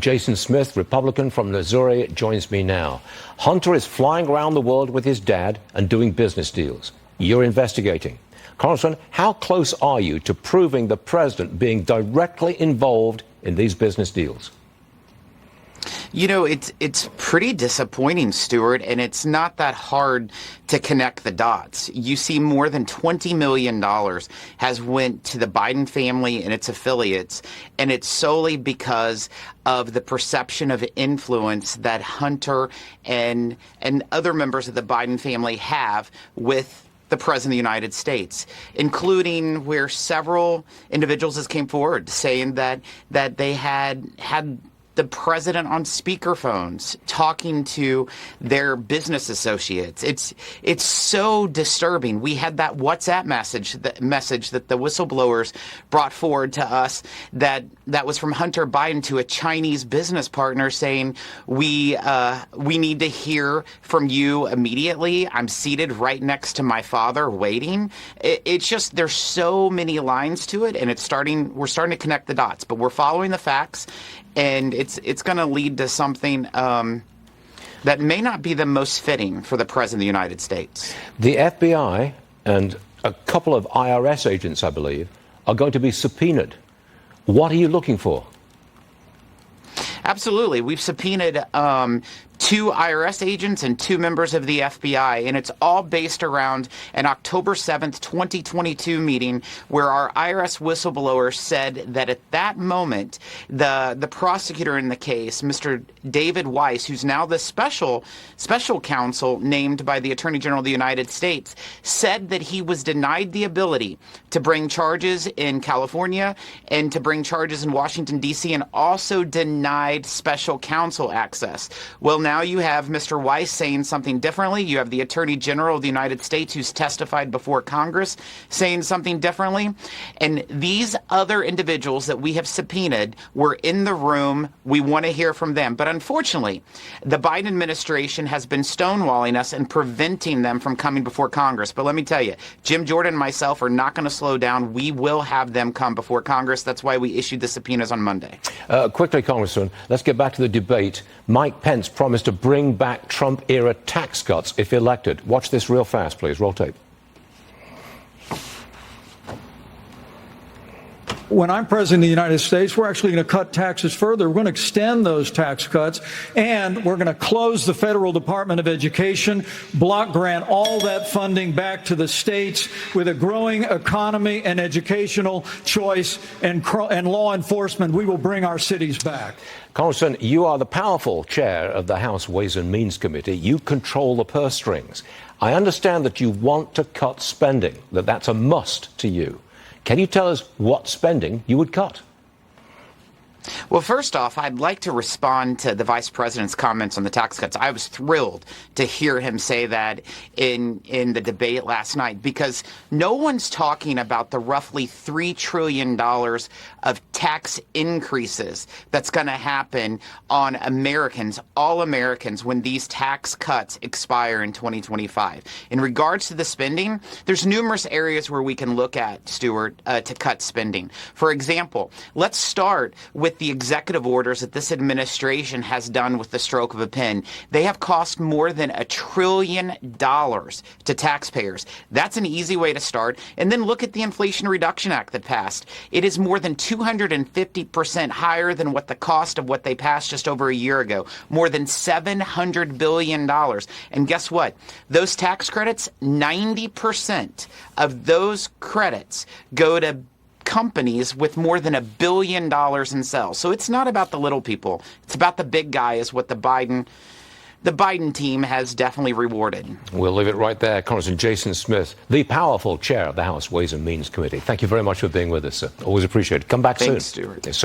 Jason Smith, Republican from Missouri, joins me now. Hunter is flying around the world with his dad and doing business deals. You're investigating. Congressman, how close are you to proving the president being directly involved in these business deals? You know, it's pretty disappointing, Stuart, and it's not that hard to connect the dots. You see more than $20 million has went to the Biden family and its affiliates, and it's solely because of the perception of influence that Hunter and other members of the Biden family have with the President of the United States, including where several individuals has came forward saying that they had the president on speakerphones talking to their business associates. It's so disturbing. We had that WhatsApp message that the whistleblowers brought forward to us that was from Hunter Biden to a Chinese business partner saying, we need to hear from you immediately. I'm seated right next to my father waiting. It's just, there's so many lines to it, and we're starting to connect the dots, but we're following the facts. And it's going to lead to something that may not be the most fitting for the President of the United States. The FBI and a couple of IRS agents, I believe, are going to be subpoenaed. What are you looking for? Absolutely. We've subpoenaed 2 IRS agents and 2 members of the FBI, and it's all based around an October 7th, 2022 meeting where our IRS whistleblower said that at that moment, the prosecutor in the case, Mr. David Weiss, who's now the special counsel named by the Attorney General of the United States, said that he was denied the ability to bring charges in California and to bring charges in Washington, D.C., and also denied special counsel access. Well, now you have Mr. Weiss saying something differently. You have the Attorney General of the United States who's testified before Congress saying something differently. And these other individuals that we have subpoenaed were in the room. We want to hear from them. But unfortunately, the Biden administration has been stonewalling us and preventing them from coming before Congress. But let me tell you, Jim Jordan and myself are not going to slow down. We will have them come before Congress. That's why we issued the subpoenas on Monday. Quickly, Congressman, let's get back to the debate. Mike Pence promised to bring back Trump-era tax cuts if elected. Watch this real fast, please. Roll tape. When I'm president of the United States, we're actually going to cut taxes further. We're going to extend those tax cuts, and we're going to close the Federal Department of Education, block grant all that funding back to the states. With a growing economy and educational choice and law enforcement, we will bring our cities back. Congressman, you are the powerful chair of the House Ways and Means Committee. You control the purse strings. I understand that you want to cut spending, that's a must to you. Can you tell us what spending you would cut? Well, first off, I'd like to respond to the vice president's comments on the tax cuts. I was thrilled to hear him say that in the debate last night, because no one's talking about the roughly $3 trillion of tax increases that's going to happen on Americans, all Americans, when these tax cuts expire in 2025. In regards to the spending, there's numerous areas where we can look at, Stuart, to cut spending. For example, let's start with the executive orders that this administration has done with the stroke of a pen. They have cost more than $1 trillion to taxpayers. That's an easy way to start. And then look at the Inflation Reduction Act that passed. It is more than 250% higher than what the cost of what they passed just over a year ago. More than $700 billion. And guess what? Those tax credits, 90% of those credits go to companies with more than $1 billion in sales. So it's not about the little people. It's about the big guy, is what the Biden team has definitely rewarded. We'll leave it right there. Congressman Jason Smith, the powerful chair of the House Ways and Means Committee. Thank you very much for being with us, sir. Always appreciate it. Come back soon. Thanks, Stuart. Yes, sir.